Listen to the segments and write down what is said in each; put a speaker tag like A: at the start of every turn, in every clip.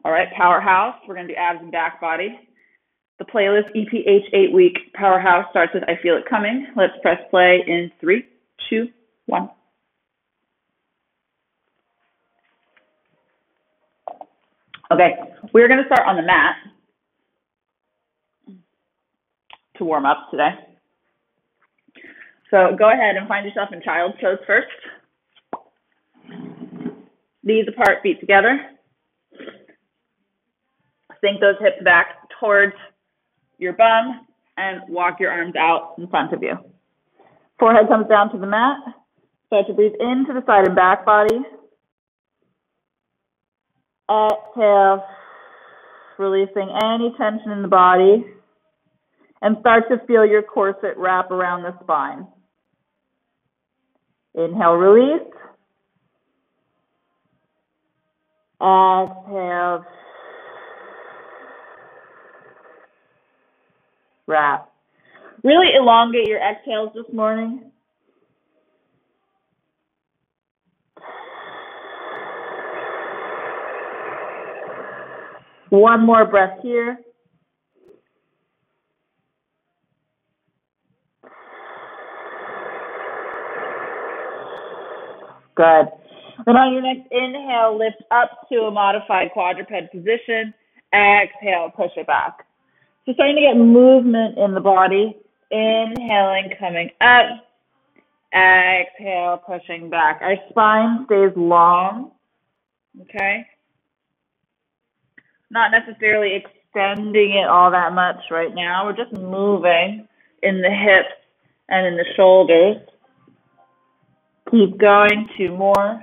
A: All right, powerhouse. We're going to do abs and back body. The playlist EPH 8-week powerhouse starts with I Feel It Coming. Let's press play in 3, 2, 1. Okay, we're going to start on the mat to warm up today. So go ahead and find yourself in child's pose first. Knees apart, feet together. Sink those hips back towards your bum and walk your arms out in front of you. Forehead comes down to the mat. Start to breathe into the side and back body. Exhale, releasing any tension in the body. And start to feel your corset wrap around the spine. Inhale, release. Exhale. Wrap. Really elongate your exhales this morning. One more breath here. Good. Then on your next inhale, lift up to a modified quadruped position. Exhale, push it back. So starting to get movement in the body. Inhaling, coming up. Exhale, pushing back. Our spine stays long. Okay? Not necessarily extending it all that much right now. We're just moving in the hips and in the shoulders. Keep going, 2 more.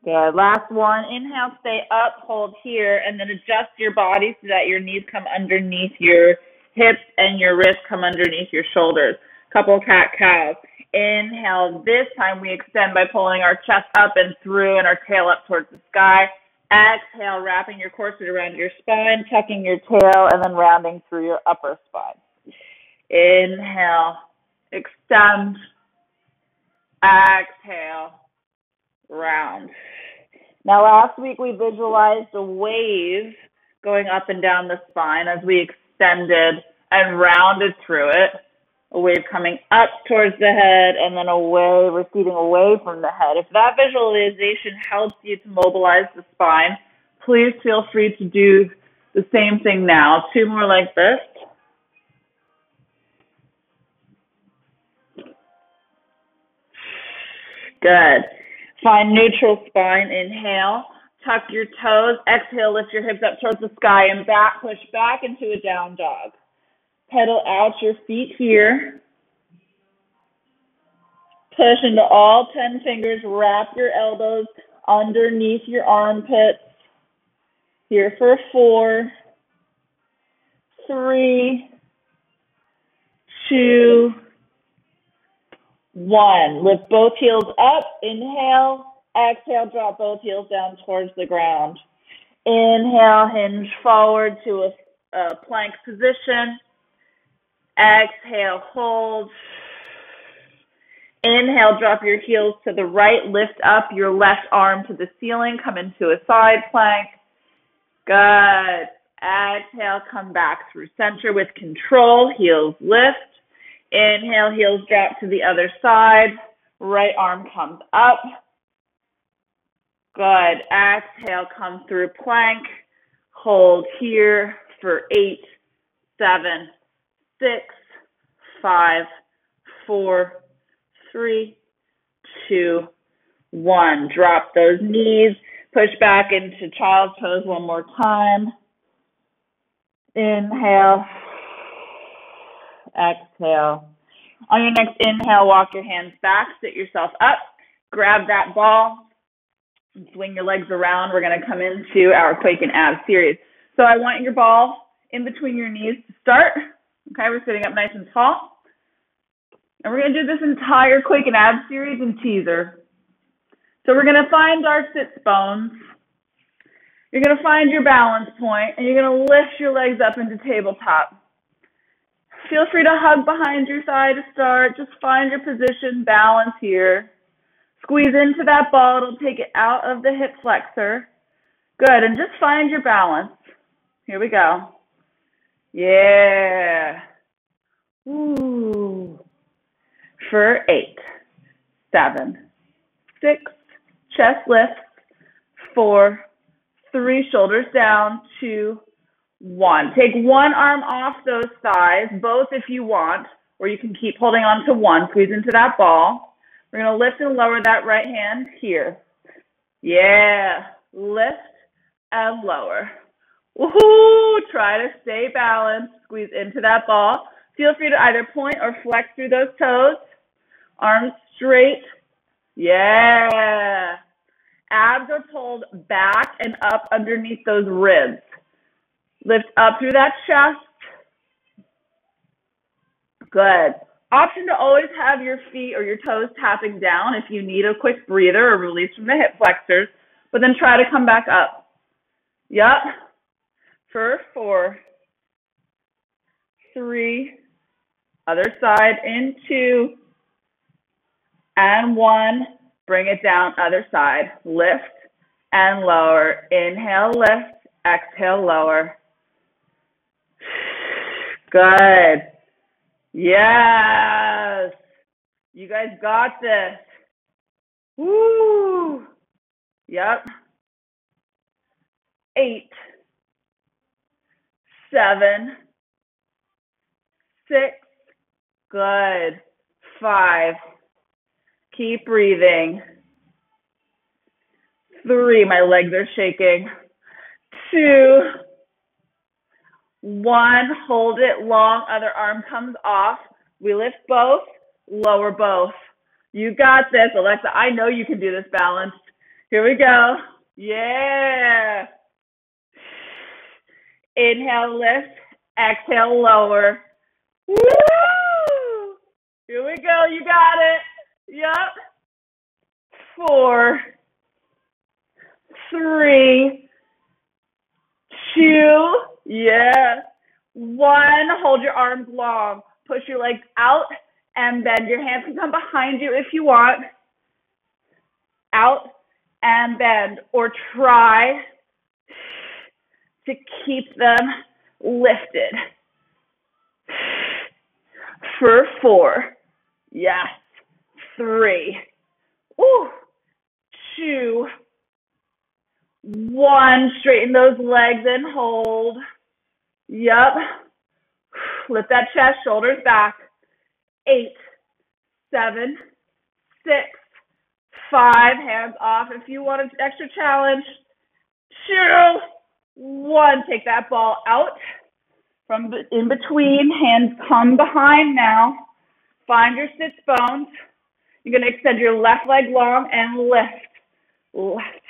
A: Good. Last one. Inhale, stay up, hold here, and then adjust your body so that your knees come underneath your hips and your wrists come underneath your shoulders. Couple cat-cows. Inhale. This time we extend by pulling our chest up and through and our tail up towards the sky. Exhale, wrapping your corset around your spine, tucking your tail, and then rounding through your upper spine. Inhale. Extend. Exhale. Round. Now last week we visualized a wave going up and down the spine as we extended and rounded through it. A wave coming up towards the head and then away, receding away from the head. If that visualization helps you to mobilize the spine, please feel free to do the same thing now. 2 more like this. Good. Find neutral spine. Inhale. Tuck your toes. Exhale, lift your hips up towards the sky and back. Push back into a down dog. Pedal out your feet here. Push into all 10 fingers. Wrap your elbows underneath your armpits. Here for 4, 3, 2, 1. Lift both heels up. Inhale. Exhale, drop both heels down towards the ground. Inhale, hinge forward to a plank position. Exhale, hold. Inhale, drop your heels to the right. Lift up your left arm to the ceiling. Come into a side plank. Good. Exhale, come back through center with control. Heels lift. Inhale, heels drop to the other side. Right arm comes up. Good. Exhale, come through plank. Hold here for 8, 7, 6, 5, 4, 3, 2, 1. Drop those knees. Push back into child's pose one more time. Inhale. Exhale. On your next inhale, walk your hands back. Sit yourself up. Grab that ball. And swing your legs around. We're going to come into our Quake and Abs series. So I want your ball in between your knees to start. Okay, we're sitting up nice and tall. And we're going to do this entire Quake and Abs series in teaser. So we're going to find our sits bones. You're going to find your balance point, and you're going to lift your legs up into tabletop. Feel free to hug behind your thigh to start. Just find your position, balance here. Squeeze into that ball. It'll take it out of the hip flexor. Good, and just find your balance. Here we go. Yeah. Ooh. For 8, 7, 6, chest lifts, 4, 3, shoulders down, 2, 1. Take one arm off those thighs, both if you want, or you can keep holding on to one. Squeeze into that ball. We're going to lift and lower that right hand here. Yeah. Lift and lower. Woohoo! Try to stay balanced. Squeeze into that ball. Feel free to either point or flex through those toes. Arms straight. Yeah. Abs are pulled back and up underneath those ribs. Lift up through that chest. Good. Option to always have your feet or your toes tapping down if you need a quick breather or release from the hip flexors, but then try to come back up. Yup. For 4, 3, other side in 2, and 1. Bring it down, other side. Lift and lower. Inhale, lift. Exhale, lower. Good. Yes. You guys got this. Woo. Yep. 8, 7, 6. Good. 5. Keep breathing. 3. My legs are shaking. 2. 1. Hold it long. Other arm comes off. We lift both. Lower both. You got this, Alexa. I know you can do this balanced. Here we go. Yeah. Inhale, lift. Exhale, lower. Woo! Here we go. You got it. Yep. 4, 3, 2. Yeah. 1. Hold your arms long. Push your legs out and bend. Your hands can come behind you if you want. Out and bend. Or try to keep them lifted. For 4. Yes. 3. Ooh. 2. 1. Straighten those legs and hold. Yep. Lift that chest, shoulders back. 8, 7, 6, 5. Hands off if you want an extra challenge. 2, 1. Take that ball out from in between. Hands come behind now. Find your sits bones. You're going to extend your left leg long and lift. Lift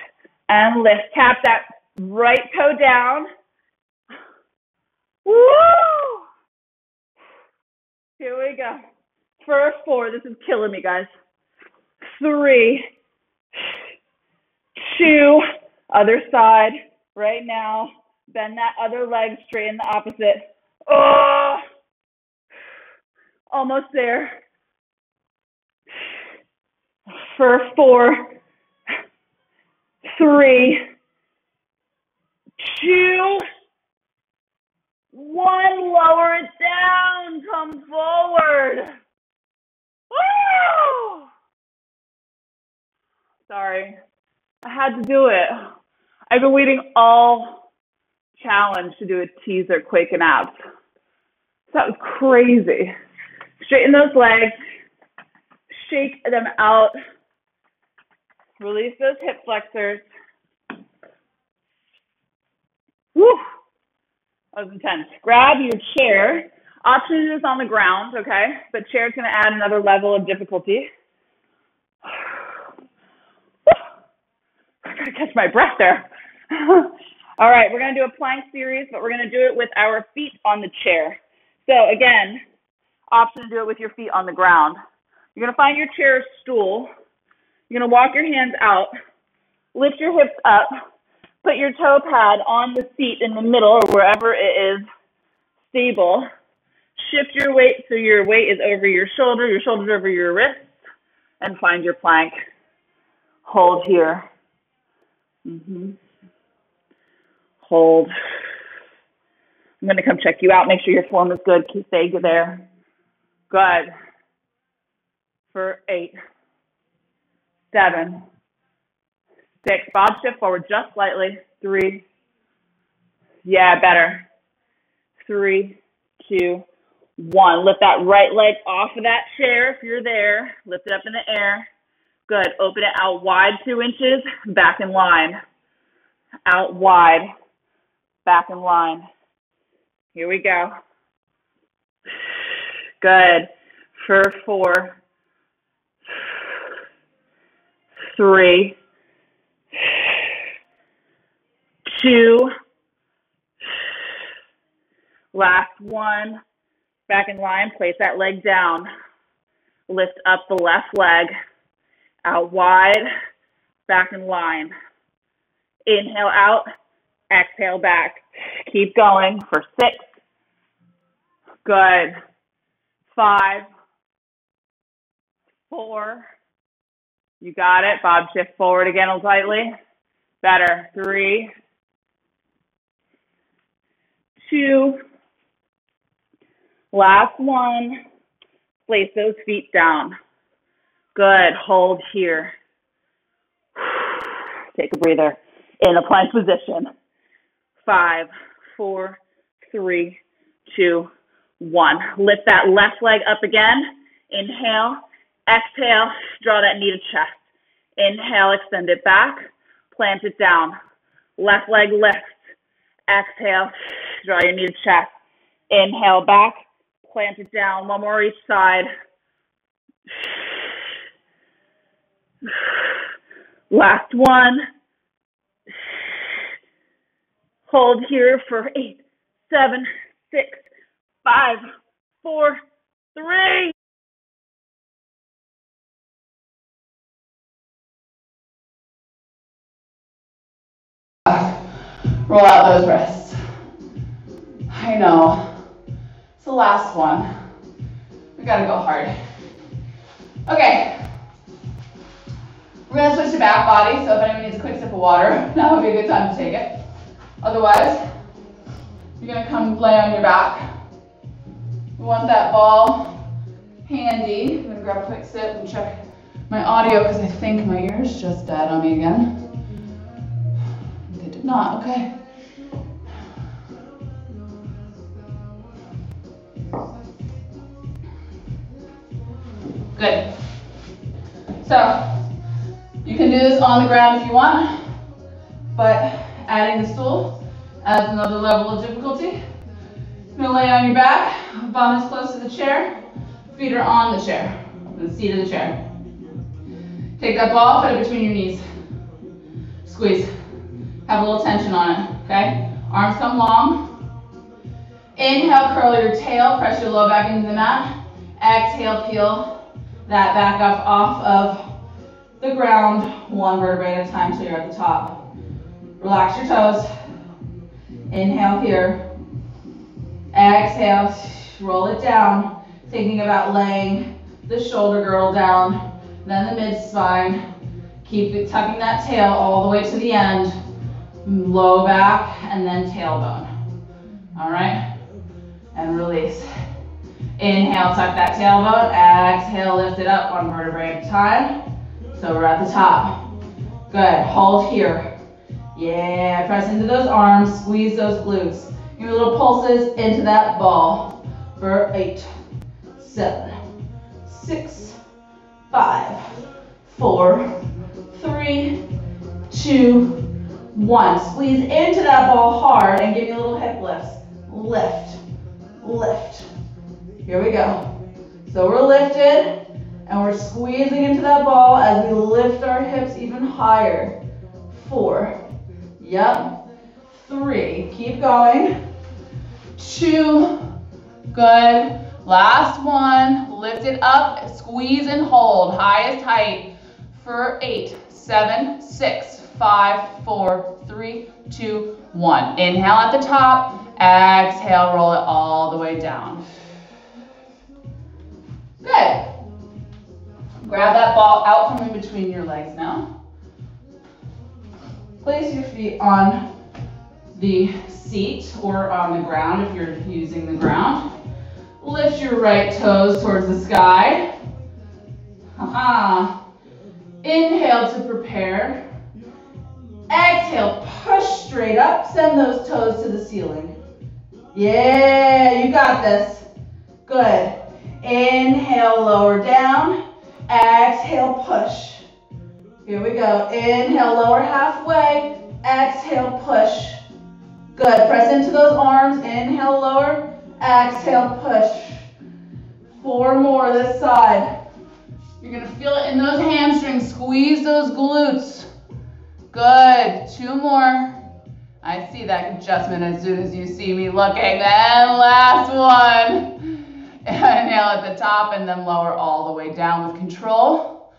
A: and lift. Tap that right toe down. Woo! Here we go. For 4. This is killing me, guys. 3, 2. Other side. Right now. Bend that other leg, straighten the opposite. Oh! Almost there. For 4, 3, 2, 1. Lower it down. Come forward. Woo! Sorry. I had to do it. I've been waiting all challenge to do a teaser, quake, and abs. That was crazy. Straighten those legs. Shake them out. Release those hip flexors. Woo! That was intense. Grab your chair. Option to do this on the ground, okay? But chair's going to add another level of difficulty. I gotta catch my breath there. All right, we're going to do a plank series, but we're going to do it with our feet on the chair. So again, option to do it with your feet on the ground. You're going to find your chair or stool. You're going to walk your hands out, lift your hips up, put your toe pad on the seat in the middle or wherever it is stable. Shift your weight so your weight is over your shoulders over your wrists, and find your plank. Hold here. Hold. I'm going to come check you out. Make sure your form is good. Stay there. Good. For 8, 7, 6. Bob, shift forward just slightly. 3. Yeah, better. 3, 2, 1. Lift that right leg off of that chair if you're there. Lift it up in the air. Good. Open it out wide 2 inches. Back in line. Out wide. Back in line. Here we go. Good. For 4, 3, 2. Last one. Back in line. Place that leg down. Lift up the left leg. Out wide. Back in line. Inhale out. Exhale back. Keep going for 6. Good. 5, 4. You got it. Bob, shift forward again slightly. Better. 3, 2. Last one. Place those feet down. Good. Hold here. Take a breather. In a plank position. 5, 4, 3, 2, 1. Lift that left leg up again. Inhale. Exhale. Draw that knee to chest. Inhale. Extend it back. Plant it down. Left leg lifts. Exhale. Draw your knee to chest. Inhale back. Plant it down. One more each side. Last one. Hold here for 8, 7, 6, 5, 4, 3. Roll out those wrists. I know. It's the last one. We gotta go hard. Okay. We're gonna switch to back body, so if anyone needs a quick sip of water, that would be a good time to take it. Otherwise, you're gonna come lay on your back. We want that ball handy. I'm gonna grab a quick sip and check my audio because I think my ears just died on me again. They did not, okay. Good. So, you can do this on the ground if you want, but adding the stool adds another level of difficulty. You're gonna lay on your back, bum is close to the chair, feet are on the chair, the seat of the chair. Take that ball, put it between your knees. Squeeze. Have a little tension on it, okay? Arms come long. Inhale, curl your tail, press your low back into the mat. Exhale, peel that back up off of the ground, 1 vertebrae at a time till you're at the top. Relax your toes. Inhale here. Exhale, roll it down. Thinking about laying the shoulder girdle down, then the mid-spine. Keep it, tucking that tail all the way to the end. Low back and then tailbone. All right? And release. Inhale, tuck that tailbone. Exhale, lift it up 1 vertebrae at a time. So we're at the top. Good. Hold here. Yeah, press into those arms, squeeze those glutes. Give me little pulses into that ball for 8, 7, 6, 5, 4, 3, 2, 1. Squeeze into that ball hard and give me little hip lifts. Lift, lift. Here we go. So we're lifted and we're squeezing into that ball as we lift our hips even higher. 4. Yep. 3. Keep going. 2. Good. Last one. Lift it up. Squeeze and hold. Highest height for 8, 7, 6, 5, 4, 3, 2, 1. Inhale at the top. Exhale. Roll it all the way down. Good. Grab that ball out from in between your legs now.
B: Place your feet on the seat or on the ground if you're using the ground. Lift your right toes towards the sky. Inhale to prepare. Exhale, push straight up. Send those toes to the ceiling. Yeah, you got this. Good. Inhale, lower down. Exhale, push. Here we go. Inhale, lower halfway. Exhale, push. Good. Press into those arms. Inhale, lower. Exhale, push. 4 more this side. You're going to feel it in those hamstrings. Squeeze those glutes. Good. 2 more. I see that adjustment as soon as you see me looking. And last one. Inhale at the top and then lower all the way down with control.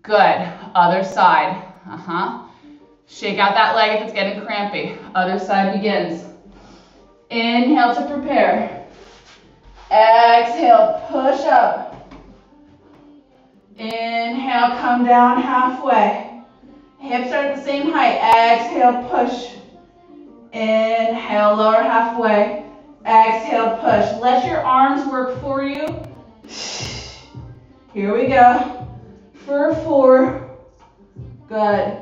B: Good. Other side. Shake out that leg if it's getting crampy. Other side begins. Inhale to prepare. Exhale, push up. Inhale, come down halfway. Hips are at the same height. Exhale, push. Inhale, lower halfway. Exhale, push. Let your arms work for you. Here we go. For 4. Good.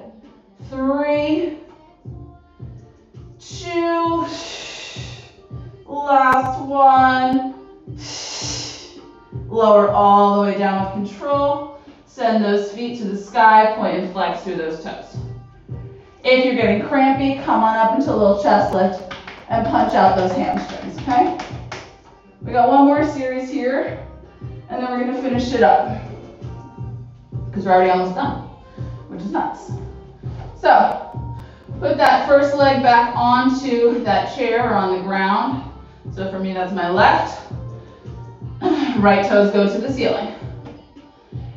B: 3, 2, last one. Lower all the way down with control. Send those feet to the sky, point and flex through those toes. If you're getting crampy, come on up into a little chest lift and punch out those hamstrings, okay? We got one more series here, and then we're gonna finish it up because we're already almost done, which is nice. So, put that first leg back onto that chair or on the ground. So for me, that's my left. Right toes go to the ceiling.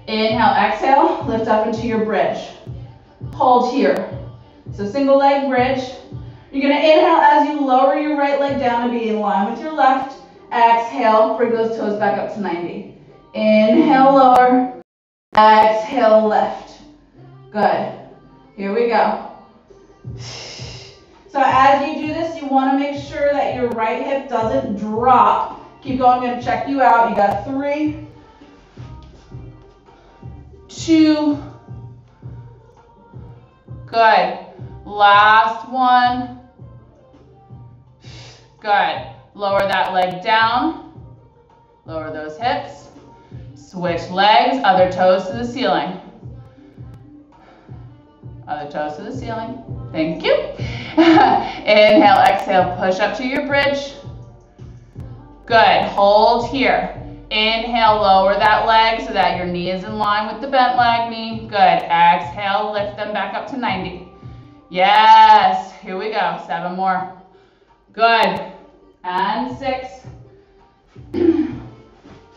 B: Inhale, exhale, lift up into your bridge. Hold here. So single leg bridge. You're gonna inhale as you lower your right leg down to be in line with your left. Exhale, bring those toes back up to 90. Inhale, lower. Exhale, lift. Good. Here we go. So as you do this, you want to make sure that your right hip doesn't drop. Keep going, I'm going to check you out. You got 3, 2, good. Last one. Good. Lower that leg down. Lower those hips. Switch legs, other toes to the ceiling. Other toes to the ceiling. Thank you. Inhale, exhale, push up to your bridge. Good. Hold here. Inhale, lower that leg so that your knee is in line with the bent leg knee. Good. Exhale, lift them back up to 90. Yes. Here we go. 7 more. Good. And 6,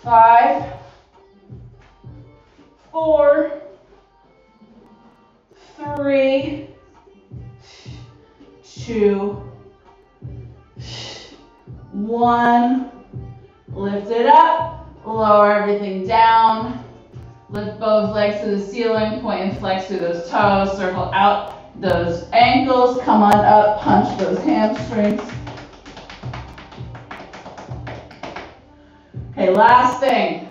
B: 5, 4, 3, 2, 1. Lift it up, lower everything down. Lift both legs to the ceiling, point and flex through those toes, circle out those ankles, come on up, punch those hamstrings. Okay, last thing.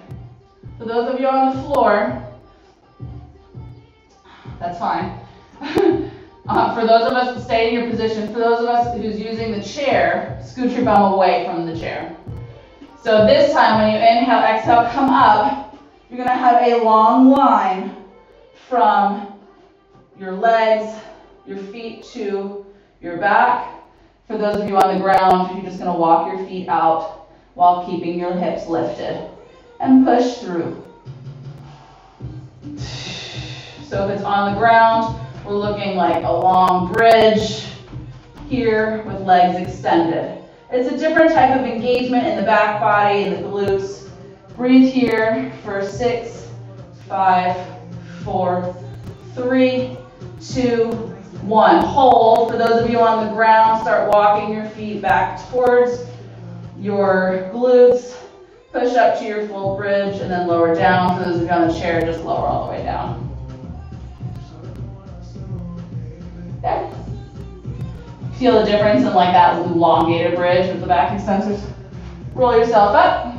B: For those of you on the floor, that's fine. For those of us, stay in your position. For those of us who's using the chair, scoot your bum away from the chair. So this time when you inhale, exhale, come up, you're gonna have a long line from your legs, your feet to your back. For those of you on the ground, you're just gonna walk your feet out while keeping your hips lifted and push through. So if it's on the ground, we're looking like a long bridge here with legs extended. It's a different type of engagement in the back body and the glutes. Breathe here for 6, 5, 4, 3, 2, 1. Hold. For those of you on the ground, start walking your feet back towards your glutes. Push up to your full bridge and then lower down. For those of you on the chair, just lower all the way down. There. Feel the difference in like that elongated bridge with the back extensors. Roll yourself up.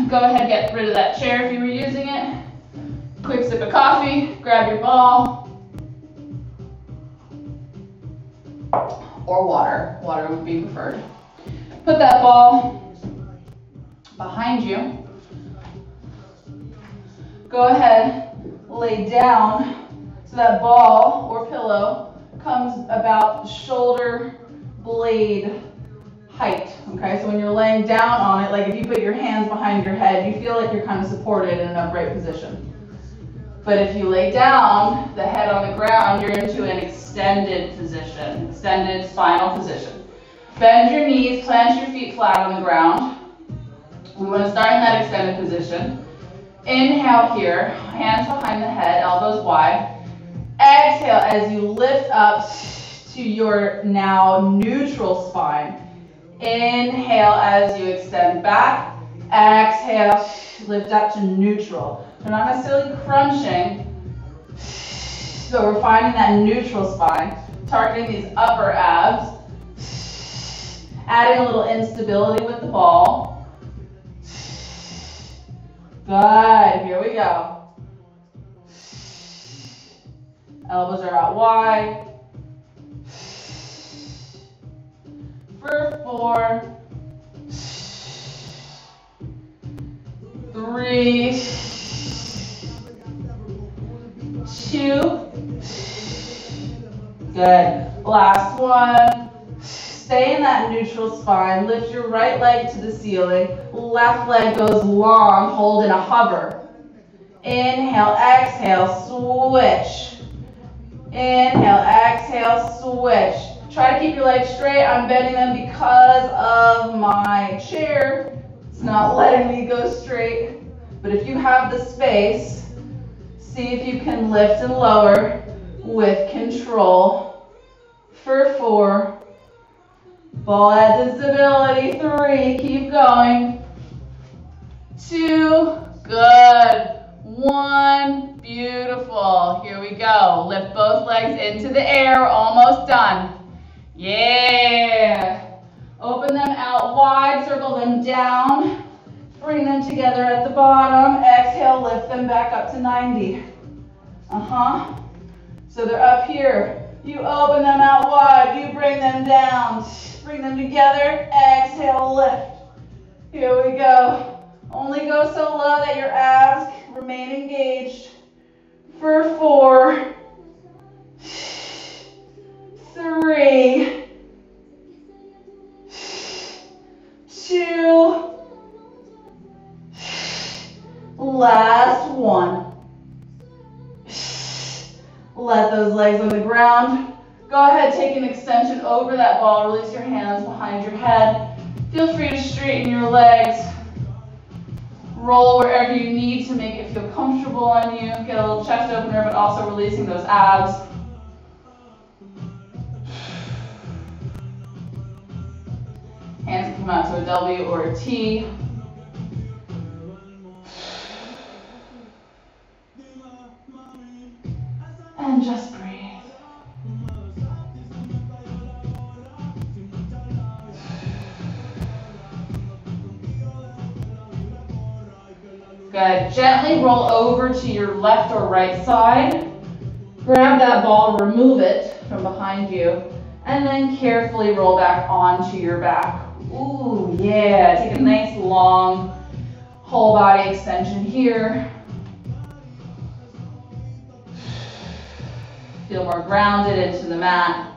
B: Go ahead, get rid of that chair if you were using it. Quick sip of coffee, grab your ball. Or water. Water would be preferred. Put that ball behind you. Go ahead, lay down so that ball or pillow comes about shoulder blade height. Okay, so when you're laying down on it, like if you put your hands behind your head, you feel like you're kind of supported in an upright position. But if you lay down, the head on the ground, you're into an extended position, extended spinal position. Bend your knees, plant your feet flat on the ground. We want to start in that extended position. Inhale here, hands behind the head, elbows wide. Exhale as you lift up to your now neutral spine. Inhale as you extend back. Exhale, lift up to neutral. We're not necessarily crunching, so we're finding that neutral spine, targeting these upper abs, adding a little instability with the ball. Good, here we go. Elbows are out wide. For 4, 3, 2. Good. Last one. Stay in that neutral spine. Lift your right leg to the ceiling. Left leg goes long. Hold in a hover. Inhale, exhale, switch. Inhale, exhale, switch. Try to keep your legs straight. I'm bending them because of my chair. It's not letting me go straight. But if you have the space, see if you can lift and lower with control. For 4. Ball adds instability. 3. Keep going. 2. Good. 1. Beautiful. Here we go. Lift both legs into the air. We're almost done. Yeah. Open them out wide. Circle them down. Bring them together at the bottom. Exhale, lift them back up to 90. So they're up here. You open them out wide. You bring them down. Bring them together. Exhale, lift. Here we go. Only go so low that your abs remain engaged. For 4, 3, 2, last one. Let those legs on the ground. Go ahead, take an extension over that ball. Release your hands behind your head. Feel free to straighten your legs. Roll wherever you need to make it feel comfortable on you. Get a little chest opener, but also releasing those abs. Hands can come out to a W or a T. And just breathe. Good. Gently roll over to your left or right side. Grab that ball, remove it from behind you, and then carefully roll back onto your back. Ooh, yeah. Take a nice long whole body extension here. Feel more grounded into the mat.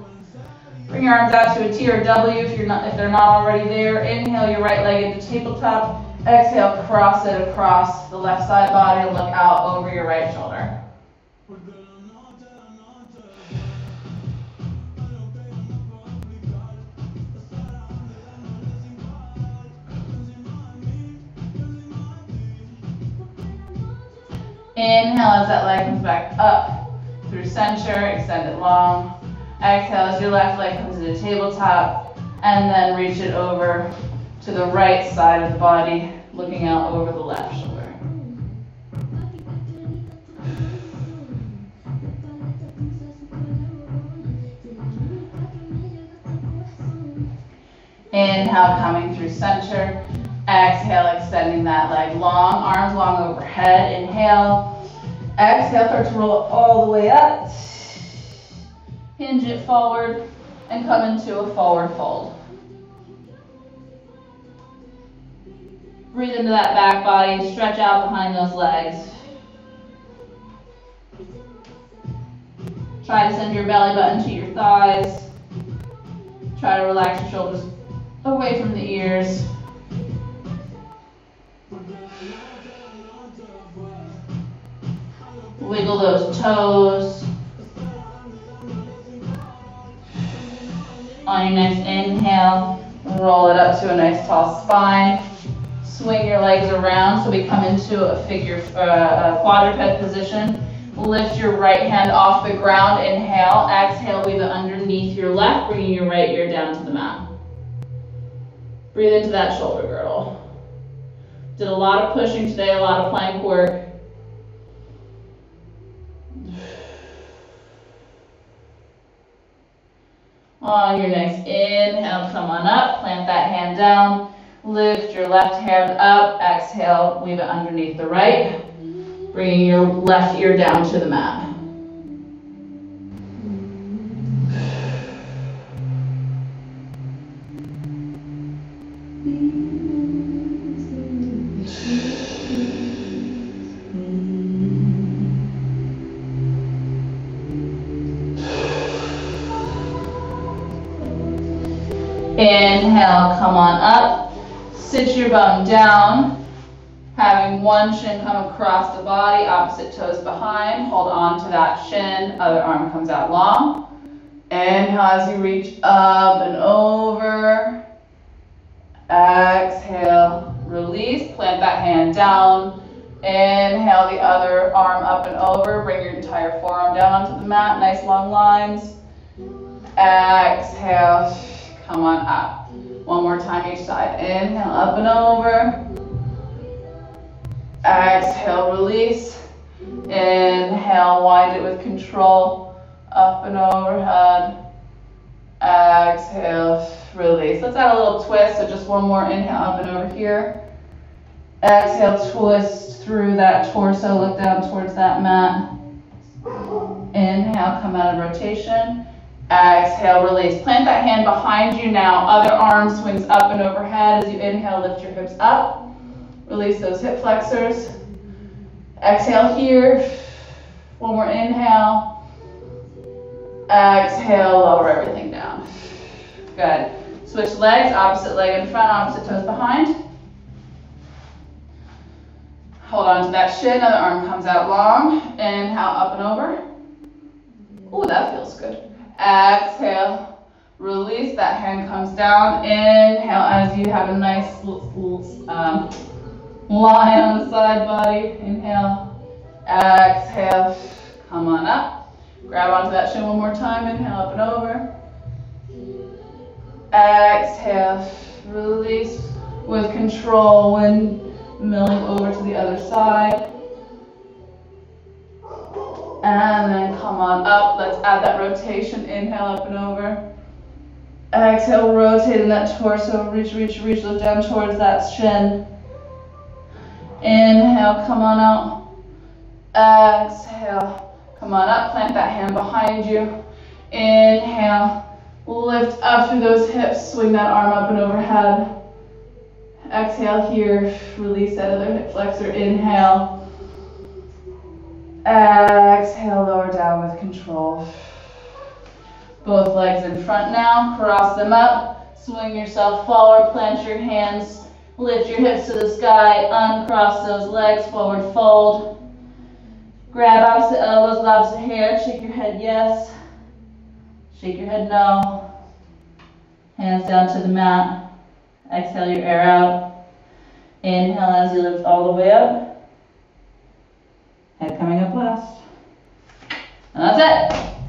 B: Bring your arms out to a T or W if they're not already there. Inhale your right leg into tabletop. Exhale, cross it across the left side body and look out over your right shoulder. Inhale as that leg comes back up through center, extend it long. Exhale as your left leg comes to the tabletop, and then reach it over to the right side of the body, looking out over the left shoulder. Inhale, coming through center. Exhale, extending that leg long, arms long overhead. Inhale. Exhale, start to roll it all the way up. Hinge it forward and come into a forward fold. Breathe into that back body, stretch out behind those legs. Try to send your belly button to your thighs. Try to relax your shoulders away from the ears. Wiggle those toes. On your next inhale, roll it up to a nice tall spine. Swing your legs around so we come into a quadruped position. Lift your right hand off the ground. Inhale, exhale, weave it underneath your left, bringing your right ear down to the mat. Breathe into that shoulder girdle. Did a lot of pushing today, a lot of plank work. On your next inhale, come on up, plant that hand down, lift your left hand up, exhale, weave it underneath the right, bringing your left ear down to the mat. Inhale, come on up, sit your bum down, having one shin come across the body, opposite toes behind, hold on to that shin, other arm comes out long. Inhale as you reach up and over, exhale, release, plant that hand down, inhale the other arm up and over, bring your entire forearm down onto the mat, nice long lines, exhale, come on up. One more time each side. Inhale, up and over. Exhale, release. Inhale, wind it with control. Up and overhead. Exhale, release. Let's add a little twist. So just one more inhale, up and over here. Exhale, twist through that torso. Look down towards that mat. Inhale, come out of rotation. Exhale, release. Plant that hand behind you now. Other arm swings up and overhead. As you inhale, lift your hips up. Release those hip flexors. Exhale here. One more inhale. Exhale, lower everything down. Good. Switch legs, opposite leg in front, opposite toes behind. Hold on to that shin, other arm comes out long. Inhale, up and over. Ooh, that feels good. Exhale, release, that hand comes down. Inhale as you have a nice line on the side body. Inhale, exhale, come on up. Grab onto that shin one more time. Inhale, up and over. Exhale, release with control when milling over to the other side. And then come on up. Let's add that rotation. Inhale, up and over. Exhale, rotating that torso. Reach, reach, reach. Look down towards that shin. Inhale, come on out. Exhale, come on up. Plant that hand behind you. Inhale, lift up through those hips. Swing that arm up and overhead. Exhale here. Release that other hip flexor. Inhale. Exhale, lower down with control. Both legs in front now, cross them up, swing yourself forward, plant your hands, lift your hips to the sky, uncross those legs, forward fold. Grab opposite elbows with opposite hands, shake your head yes, shake your head no. Hands down to the mat, exhale your air out. Inhale as you lift all the way up. Head coming up last. And that's it.